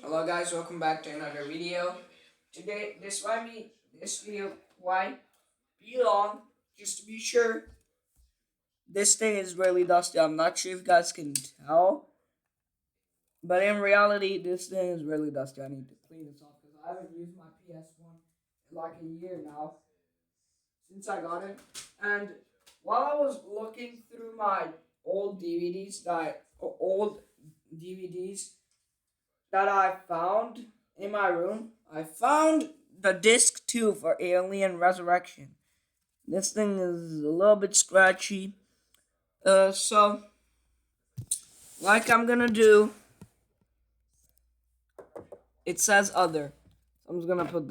Hello guys, welcome back to another video. Today, this video might be long, just to be sure. This thing is really dusty. I'm not sure if you guys can tell, but in reality, this thing is really dusty. I need to clean this off because I haven't used my PS1 in like a year now since I got it. And while I was looking through my old DVDs, old DVDs that I found in my room, I found the disc 2 for Alien Resurrection. This thing is a little bit scratchy. So, like I'm gonna do, it says other. So I'm just gonna put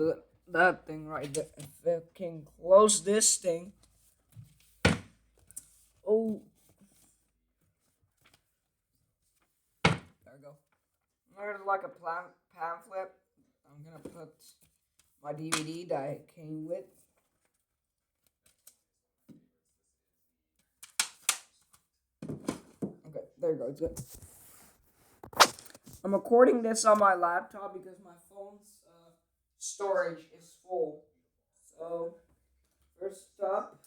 that thing right there. If I can close this thing. Oh, there we go. There's like a pamphlet. I'm gonna put my DVD that it came with. Okay, there you go. It's good. I'm recording this on my laptop because my phone's storage is full. So, first up,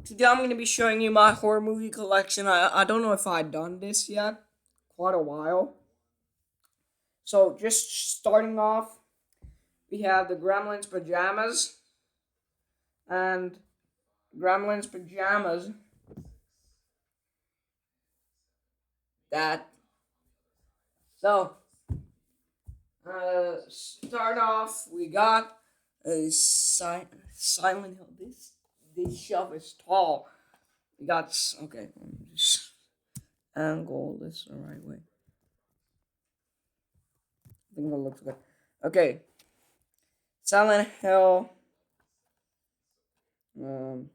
today I'm going to be showing you my horror movie collection. I don't know if I've done this yet. Quite a while. So, just starting off, we have the Gremlins Pajamas. And Gremlins Pajamas that. So, start off, we got a Silent Hill. This shelf is tall. We got okay. Let me just angle this the right way. I think that looks good. Okay, Silent Hill. Um,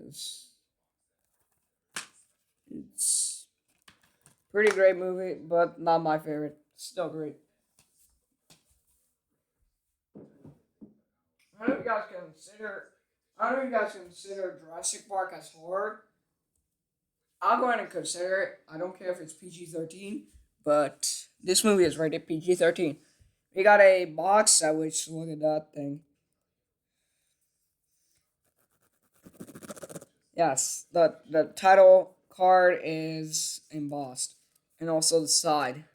it's it's pretty great movie, but not my favorite. Still great. I don't know if you guys consider. I don't know if you guys consider Jurassic Park as horror. I'll go ahead and consider it. I don't care if it's PG-13, but this movie is rated PG-13. We got a box set, which look at that thing. Yes, the title card is embossed, and also the side.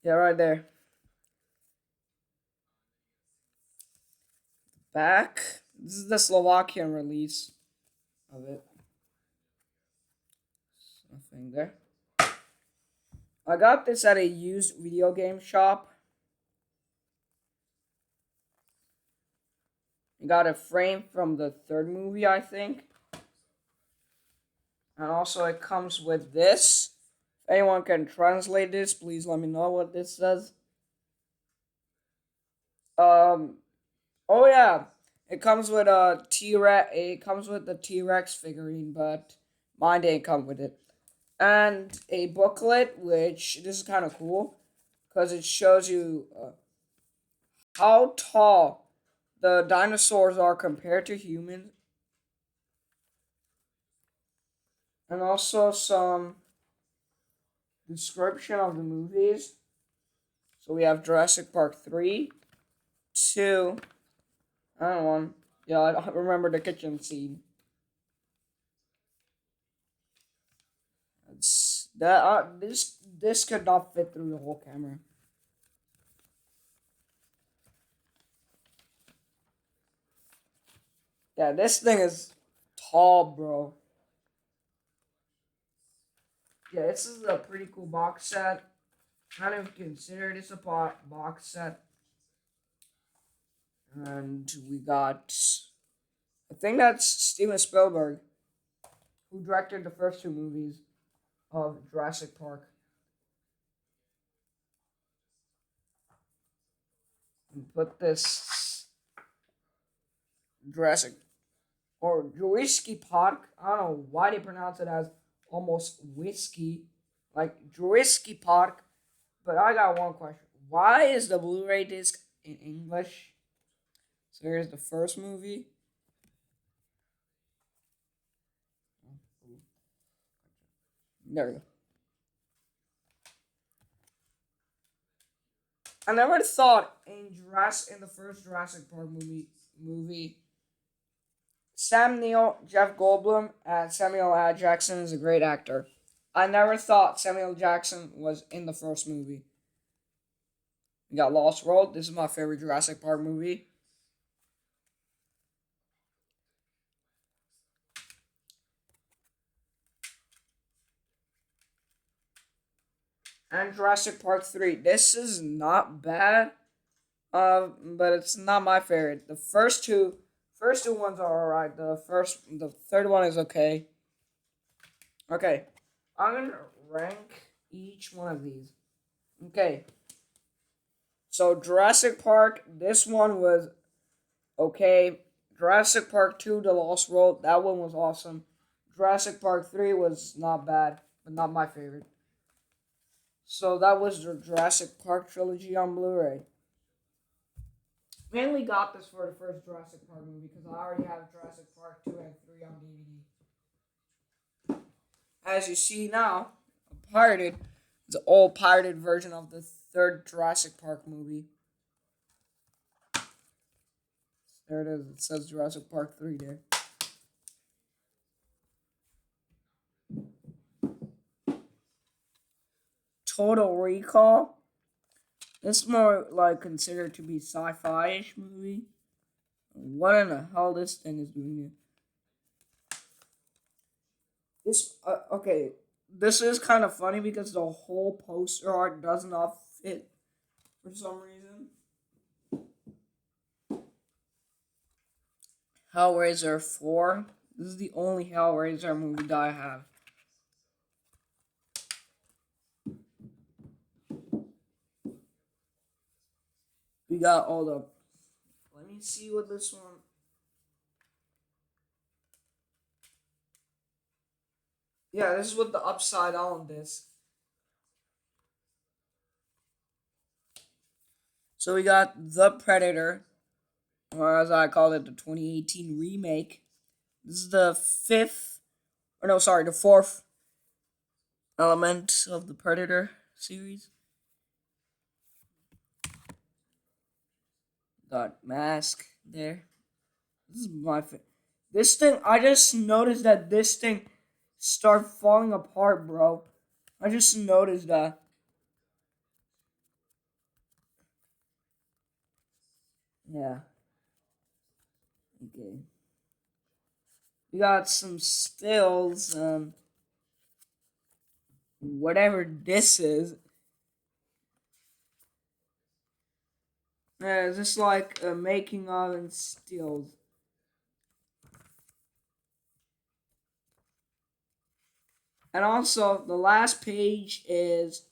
Yeah, right there. Back. This is the Slovakian release of it. Nothing there. I got this at a used video game shop. I got a frame from the third movie, I think. And also, it comes with this. If anyone can translate this, please let me know what this says. Um. Oh yeah, it comes with a T Rex. It comes with the T Rex figurine, but mine didn't come with it. And a booklet, which this is kind of cool, because it shows you how tall the dinosaurs are compared to humans, and also some description of the movies. So we have Jurassic Park 3, 2, and 1. Yeah, I don't remember the kitchen scene. It's that this could not fit through the whole camera. Yeah, this thing is tall, bro. Yeah, this is a pretty cool box set. Kind of consider this a box set. And we got, I think that's Steven Spielberg, who directed the first two movies of Jurassic Park. And put this Jurassic or Jurassic Park. I don't know why they pronounce it as almost whiskey, like Jurassic Park. But I got one question: why is the Blu-ray disc in English? So here's the first movie. There we go. I never thought in the first Jurassic Park movie Sam Neill, Jeff Goldblum, and Samuel L. Jackson is a great actor. I never thought Samuel Jackson was in the first movie. We got Lost World. This is my favorite Jurassic Park movie. And Jurassic Park 3. This is not bad, but it's not my favorite. The first two ones are alright. The third one is okay. Okay, I'm gonna rank each one of these. Okay, so Jurassic Park, this one was okay. Jurassic Park 2, The Lost World, that one was awesome. Jurassic Park 3 was not bad, but not my favorite. So that was the Jurassic Park trilogy on Blu-ray. Mainly got this for the first Jurassic Park movie because I already have Jurassic Park 2 and 3 on DVD. As you see now, pirated, it's an old pirated version of the third Jurassic Park movie. There it is. It says Jurassic Park 3 there. Total Recall. This is more like considered to be sci-fi-ish movie. What in the hell this thing is doing here? This okay. This is kind of funny because the whole poster art does not fit for some reason. Hellraiser 4. This is the only Hellraiser movie that I have. We got all the. Let me see what this one. Yeah, this is with the upside down disc. So we got The Predator, or as I call it, the 2018 remake. This is the the fourth element of the Predator series. Got Mask there. This is my favorite. This thing, I just noticed that this thing start falling apart, bro. I just noticed that. Yeah. Okay. We got some stills. Whatever this is. Yeah, it's just like a making of and stills. And also, the last page is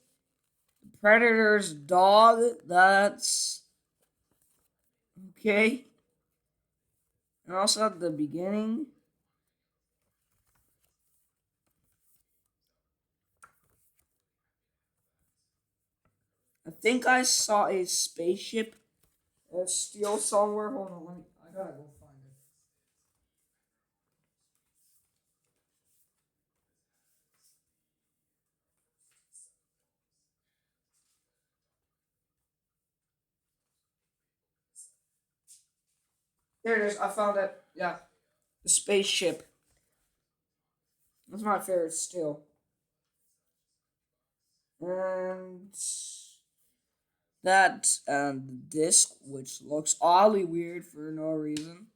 Predator's dog. That's okay. And also at the beginning, I think I saw a spaceship steel somewhere. Hold on, I gotta go find it. There it is. I found it. Yeah, the spaceship. That's my favorite still. And that and the disc, which looks oddly weird for no reason.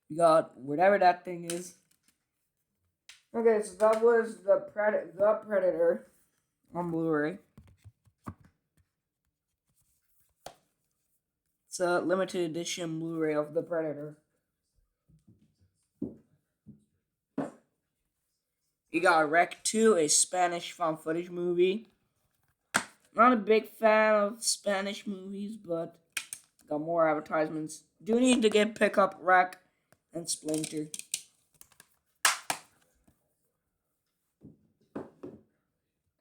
You got whatever that thing is. Okay, so that was the Predator on Blu-ray. It's a limited edition Blu-ray of the Predator. You got Rec 2, a Spanish found footage movie. Not a big fan of Spanish movies, but got more advertisements. Do need to get Pickup Rec and Splinter.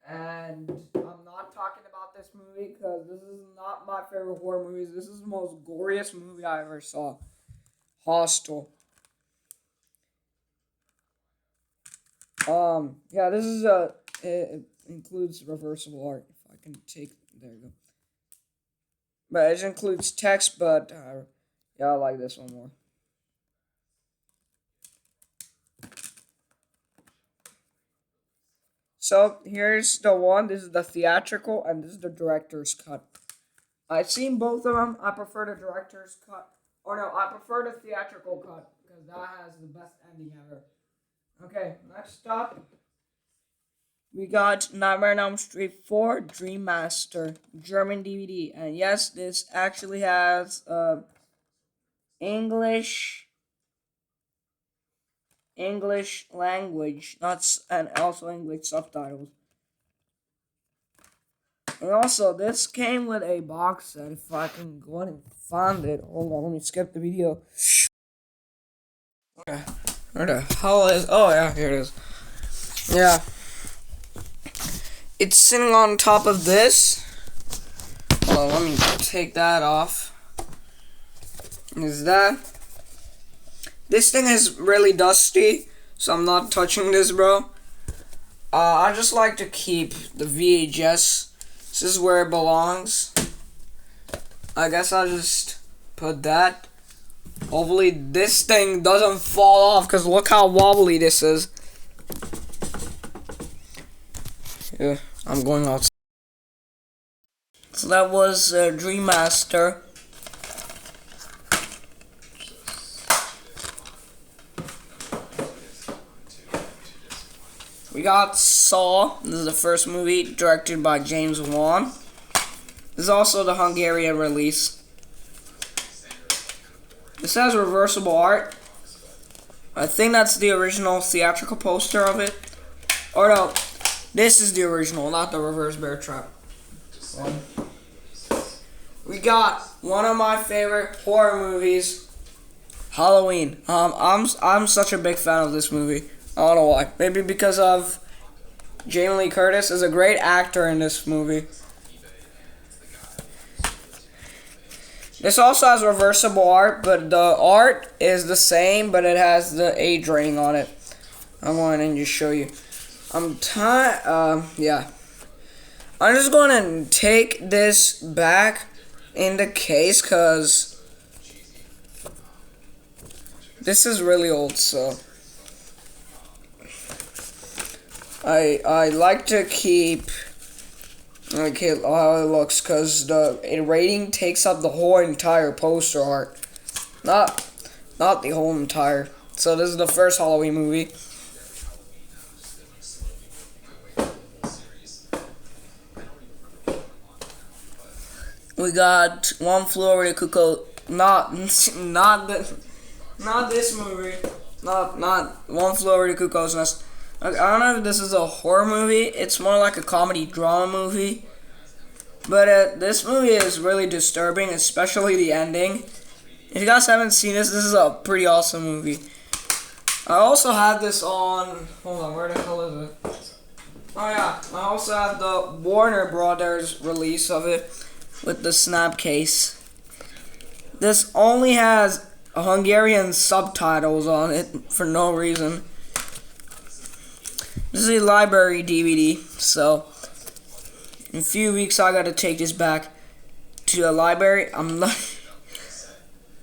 And I'm not talking about this movie because this is not my favorite horror movies. This is the most goriest movie I ever saw. Hostel. Yeah, this is it includes reversible art. If I can take, there you go. But it includes text, but yeah, I like this one more. So here's the one. This is the theatrical, and this is the director's cut. I've seen both of them. I prefer the director's cut. Or no, I prefer the theatrical cut because that has the best ending ever. Okay, next up, we got Nightmare on Elm Street 4 Dream Master German DVD, and yes, this actually has English English language, and also English subtitles. And also, this came with a box set. If I can go ahead and find it, hold on, let me skip the video. Okay, where the hell is? Oh yeah, here it is. Yeah, it's sitting on top of this. Hold on, let me take that off. Is that? This thing is really dusty, so I'm not touching this, bro. I just like to keep the VHS. This is where it belongs. I guess I'll just put that. Hopefully this thing doesn't fall off, because look how wobbly this is. Yeah, I'm going outside. So that was Dream Master. We got Saw. This is the first movie directed by James Wan. This is also the Hungarian release. This has reversible art. I think that's the original theatrical poster of it. Or no, this is the original, not the reverse bear trap. We got one of my favorite horror movies, Halloween. I'm such a big fan of this movie. I don't know why. Maybe because of Jamie Lee Curtis is a great actor in this movie. This also has reversible art, but the art is the same, but it has the age rating on it. I'm going to just show you. Yeah. I'm just going to take this back in the case, because this is really old, so I like to keep how it looks, because the rating takes up the whole entire poster art, not the whole entire. So this is the first Halloween movie. We got One Flew Over the Cuckoo. Not this movie. Not One Flew Over the Cuckoo's Nest. I don't know if this is a horror movie. It's more like a comedy drama movie. But this movie is really disturbing, especially the ending. If you guys haven't seen this is a pretty awesome movie. I also had this on. Hold on, where the hell is it? Oh yeah, I also have the Warner Brothers release of it with the snap case. This only has Hungarian subtitles on it for no reason. This is a library DVD, so in a few weeks I gotta take this back to the library. I'm not.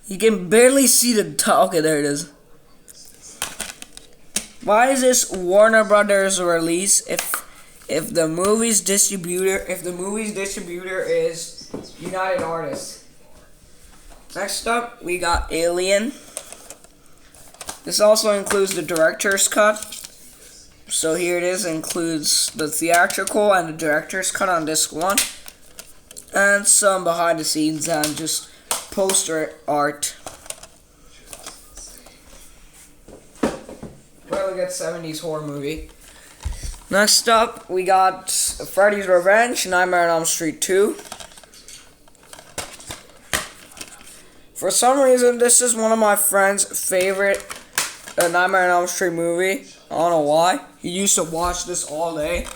You can barely see the top. Okay, there it is. Why is this Warner Brothers release if the movie's distributor is United Artists? Next up, we got Alien. This also includes the director's cut. So here it is, includes the theatrical and the director's cut on disc 1. And some behind the scenes and just poster art. Really good 70s horror movie. Next up, we got Freddy's Revenge, Nightmare on Elm Street 2. For some reason, this is one of my friend's favorite Nightmare on Elm Street movie. I don't know why. He used to watch this all day.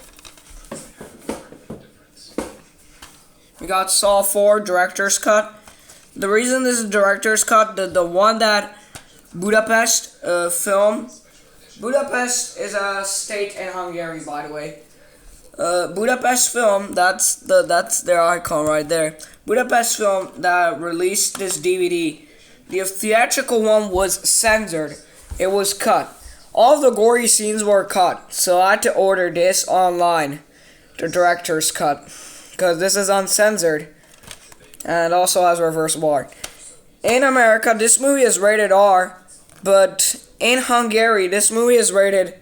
We got Saw 4 director's cut. The reason this is director's cut, the one that Budapest film, Budapest is a state in Hungary, by the way. Budapest Film, that's their icon right there. Budapest Film that released this DVD. The theatrical one was censored. It was cut. All the gory scenes were cut, so I had to order this online, the director's cut, because this is uncensored, and it also has reversible art. In America, this movie is rated R, but in Hungary, this movie is rated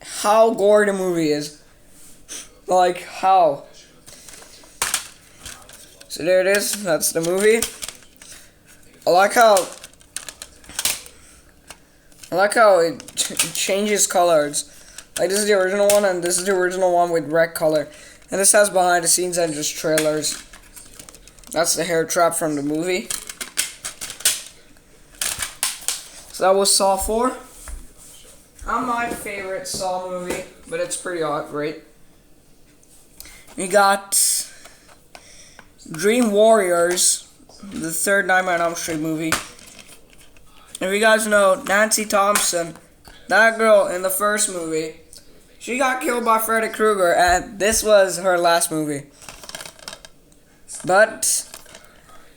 how gory the movie is. Like, how. So there it is, that's the movie. I like how it changes colors. Like, this is the original one, and this is the original one with red color. And this has behind the scenes and just trailers. That's the hair trap from the movie. So that was Saw 4. Not my favorite Saw movie, but it's pretty great. We got Dream Warriors, the third Nightmare on Elm Street movie. If you guys know, Nancy Thompson, that girl in the first movie, she got killed by Freddy Krueger, and this was her last movie. But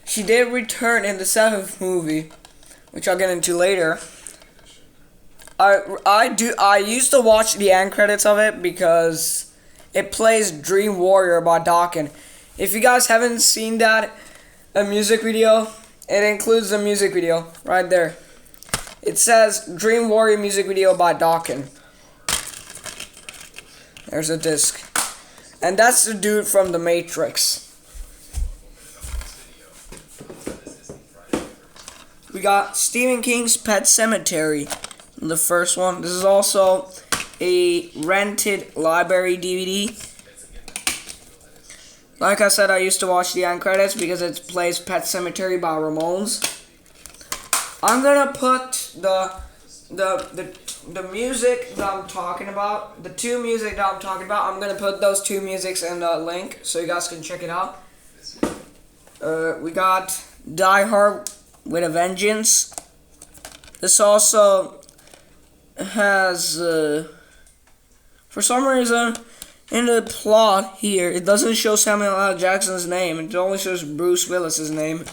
she did return in the seventh movie, which I'll get into later. I used to watch the end credits of it because it plays Dream Warrior by Dokken. If you guys haven't seen that, a music video, it includes the music video right there. It says Dream Warrior music video by Dokken. There's a disc. And that's the dude from The Matrix. We got Stephen King's Pet Sematary, the first one. This is also a rented library DVD. Like I said, I used to watch the end credits because it plays Pet Sematary by Ramones. I'm gonna put the music that I'm talking about, the two music that I'm talking about, I'm gonna put those two musics in the link so you guys can check it out. We got Die Hard with a Vengeance. This also has, for some reason, in the plot here, it doesn't show Samuel L. Jackson's name. It only shows Bruce Willis's name.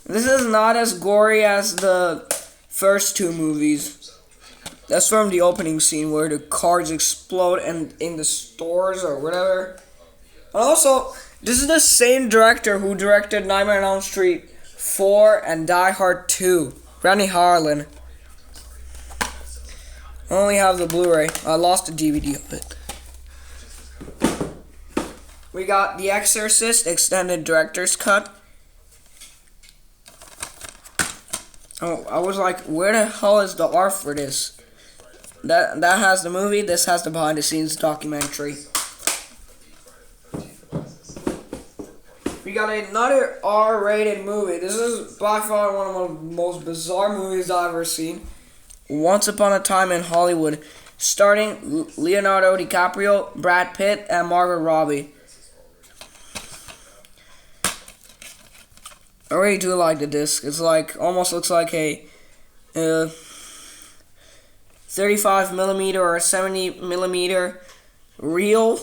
This is not as gory as the first two movies. That's from the opening scene where the cars explode and in the stores or whatever. And also, this is the same director who directed Nightmare on Elm Street 4 and Die Hard 2. Renny Harlin. I only have the Blu-ray. I lost the DVD of it. We got The Exorcist Extended Director's Cut. Oh, I was like, where the hell is the art for this? That has the movie, this has the behind the scenes documentary. We got another R-rated movie. This is by far one of the most bizarre movies I've ever seen. Once Upon a Time in Hollywood, starring Leonardo DiCaprio, Brad Pitt, and Margot Robbie. I really do like the disc. It's like, almost looks like a 35mm or a 70mm reel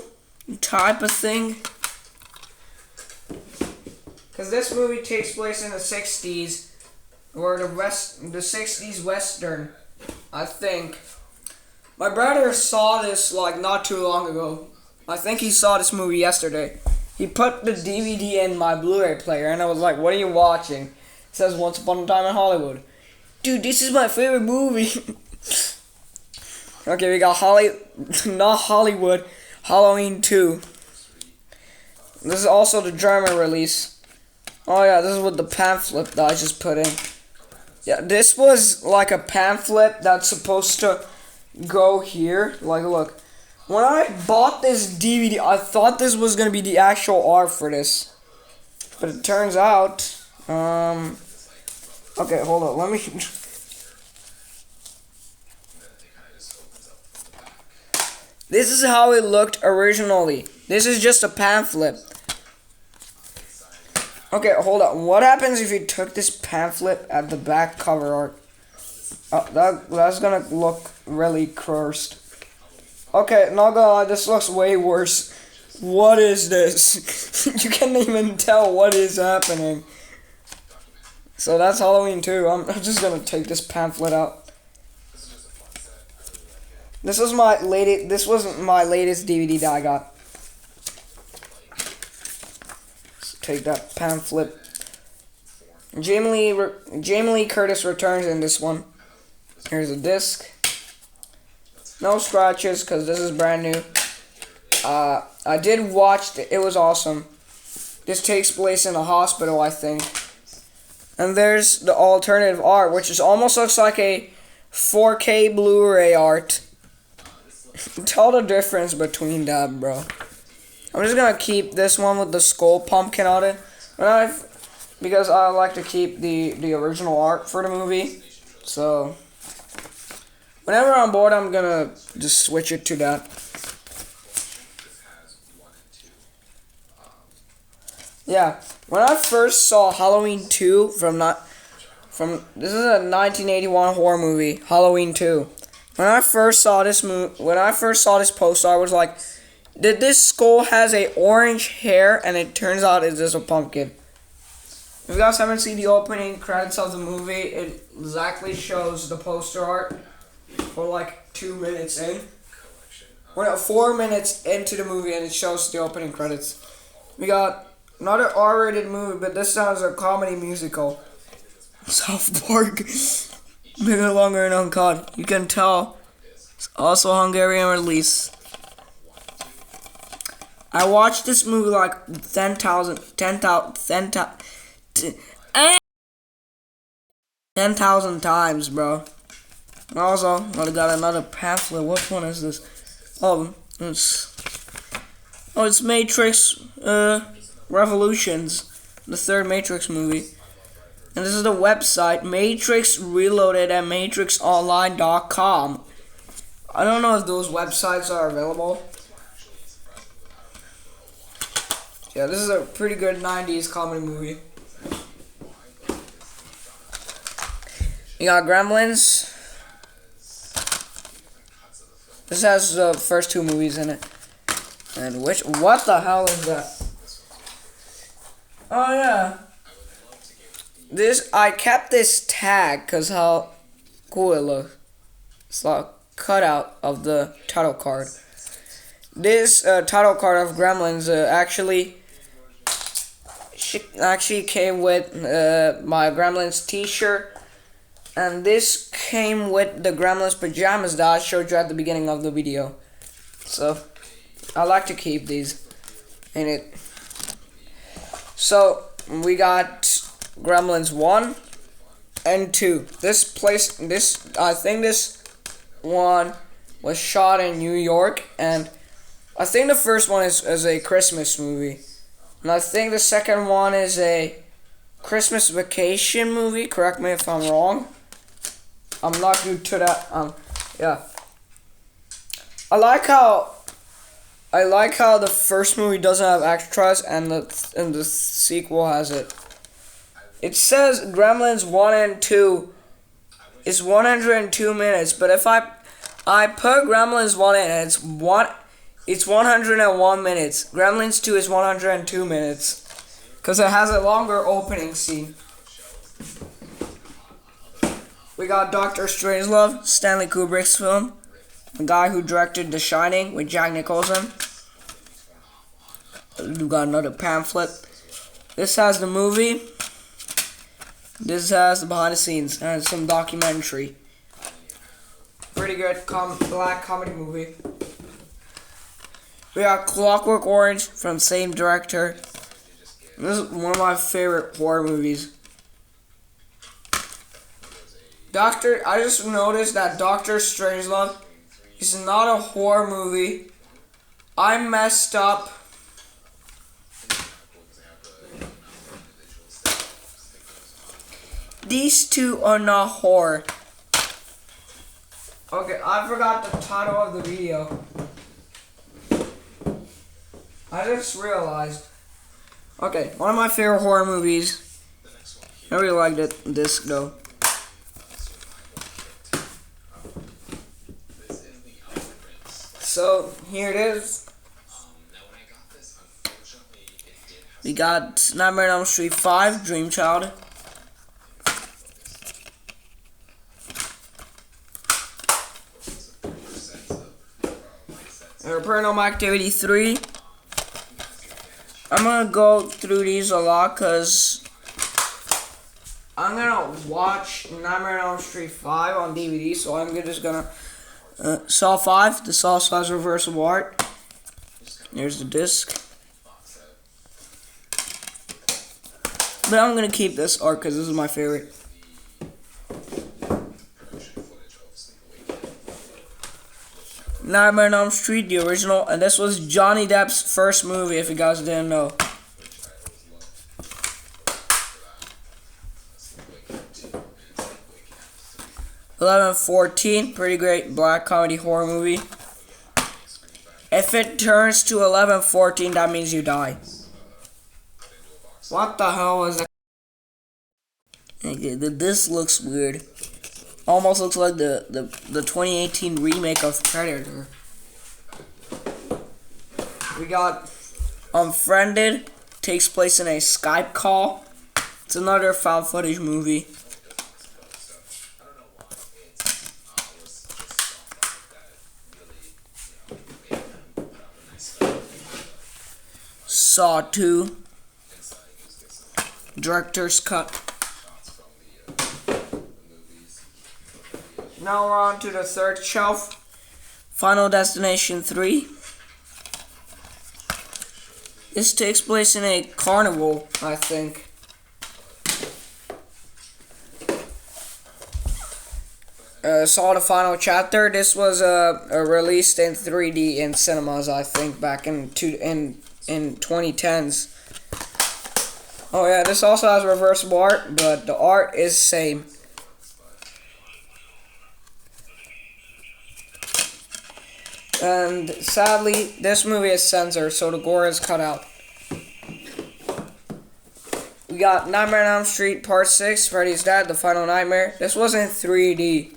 type of thing. Because this movie takes place in the 60s, or the 60s Western, I think. My brother saw this like not too long ago. I think he saw this movie yesterday. He put the DVD in my Blu-ray player, and I was like, what are you watching? It says Once Upon a Time in Hollywood. Dude, this is my favorite movie. Okay, we got not Hollywood, Halloween 2. This is also the German release. Oh yeah, this is with the pamphlet that I just put in. Yeah, this was like a pamphlet that's supposed to go here. Like, look. When I bought this DVD, I thought this was going to be the actual art for this. But it turns out, okay, hold on, let me... This is how it looked originally. This is just a pamphlet. Okay, hold on. What happens if you took this pamphlet at the back cover art? That's gonna look really cursed. Okay, not gonna lie, this looks way worse. What is this? You can't even tell what is happening. So that's Halloween 2. I'm just gonna take this pamphlet out. This was my latest. This wasn't my latest DVD that I got. Let's take that pamphlet. Jamie Lee Curtis returns in this one. Here's a disc. No scratches because this is brand new. I did watch it. It was awesome. This takes place in a hospital, I think. And there's the alternative art, which is almost looks like a 4K Blu-ray art. Tell the difference between that, bro. I'm just gonna keep this one with the skull pumpkin on it, because I like to keep the original art for the movie. So whenever I'm bored, I'm gonna just switch it to that. Yeah, when I first saw Halloween 2 this is a 1981 horror movie, Halloween 2. When I first saw this poster, I was like, did this skull has a orange hair? And it turns out it's just a pumpkin. If you guys haven't seen the opening credits of the movie, it exactly shows the poster art for like 2 minutes in. We're at 4 minutes into the movie and it shows the opening credits. We got another R-rated movie, but this time is a comedy musical. South Park. Bigger, longer, and uncut. You can tell. It's also Hungarian release. I watched this movie like 10,000 times, bro. Also, I got another pamphlet. What one is this? It's Matrix Revolutions, the third Matrix movie. And this is the website, Matrix Reloaded at MatrixOnline.com. I don't know if those websites are available. Yeah, this is a pretty good 90s comedy movie. You got Gremlins. This has the first 2 movies in it. And what the hell is that? Oh yeah. I kept this tag because how cool it looks. It's like a cutout of the title card. This title card of Gremlins actually came with my Gremlins t-shirt. And this came with the Gremlins pajamas that I showed you at the beginning of the video. So, I like to keep these in it. So, we got Gremlins 1 and 2. I think this one was shot in New York, and I think the first one is a Christmas movie. And I think the second one is a Christmas vacation movie. Correct me if I'm wrong. I'm not new to that. Yeah. I like how the first movie doesn't have extras and the sequel has it. It says Gremlins 1 and 2 is 102 minutes, but if I put Gremlins 1 in, it's 101 minutes. Gremlins 2 is 102 minutes because it has a longer opening scene. We got Dr. Strangelove, Stanley Kubrick's film, the guy who directed The Shining with Jack Nicholson. We got another pamphlet. This has the movie. This has the behind the scenes and some documentary. Pretty good black comedy movie. We got Clockwork Orange from same director. This is one of my favorite horror movies. I just noticed that Dr. Strangelove is not a horror movie. I messed up. These two are not horror. Okay, I forgot the title of the video. I just realized. Okay, one of my favorite horror movies. I really liked it. Disc though. So here it is. We got Nightmare on Elm Street 5, Dream Child. Paranormal Activity 3. I'm gonna go through these a lot because I'm gonna watch Nightmare on Elm Street 5 on DVD, so I'm just gonna Saw 5. The Saw has reversible art. There's the disc. But I'm gonna keep this art because this is my favorite. Nightmare on Elm Street, the original, and this was Johnny Depp's first movie, if you guys didn't know. (11:14), pretty great black comedy horror movie. If it turns to 11:14, that means you die. What the hell was that? This looks weird. Almost looks like the 2018 remake of Predator. We got Unfriended. Takes place in a Skype call. It's another found footage movie. Saw 2. Director's cut. Now we're on to the third shelf. Final Destination 3. This takes place in a carnival, I think. Saw the Final Chapter. This was released in 3D in cinemas, I think, back in 2010s. Oh yeah, this also has reversible art, but the art is same. And sadly, this movie is censored, so the gore is cut out. We got Nightmare on Elm Street Part 6, Freddy's Dead, The Final Nightmare. This wasn't 3D.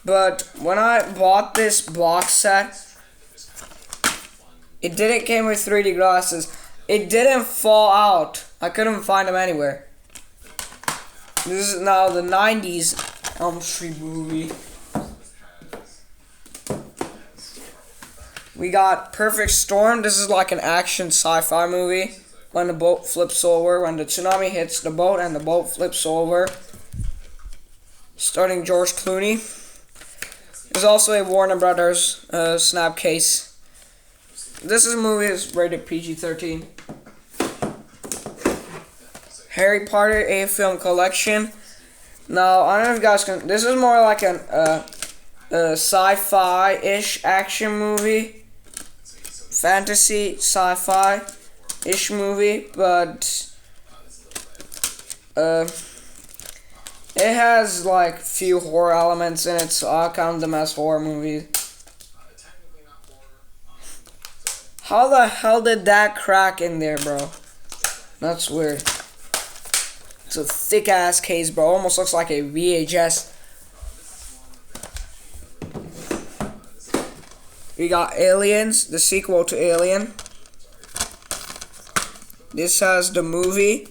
But when I bought this box set, it didn't come with 3D glasses. It didn't fall out. I couldn't find them anywhere. This is now the 90s Elm Street movie. We got Perfect Storm. This is like an action sci-fi movie. When the boat flips over, when the tsunami hits the boat and the boat flips over. Starring George Clooney. There's also a Warner Brothers Snapcase. This movie is rated PG-13. Harry Potter, a film collection. Now, I don't know if you guys can... This is more like a sci-fi-ish action movie. Fantasy, sci-fi-ish movie, but it has like few horror elements in it, so I'll count them as horror movies. How the hell did that crack in there, bro? That's weird. It's a thick ass case, bro. Almost looks like a VHS. We got Aliens, the sequel to Alien. This has the movie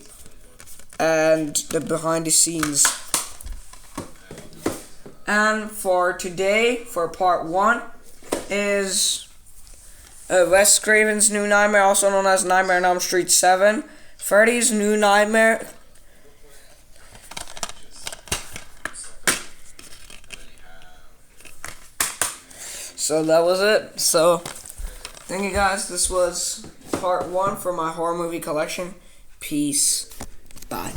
and the behind the scenes. And for today, for part 1, is Wes Craven's New Nightmare, also known as Nightmare on Elm Street 7. Freddy's New Nightmare. So that was it. So, thank you guys. This was part 1 for my horror movie collection. Peace. Bye.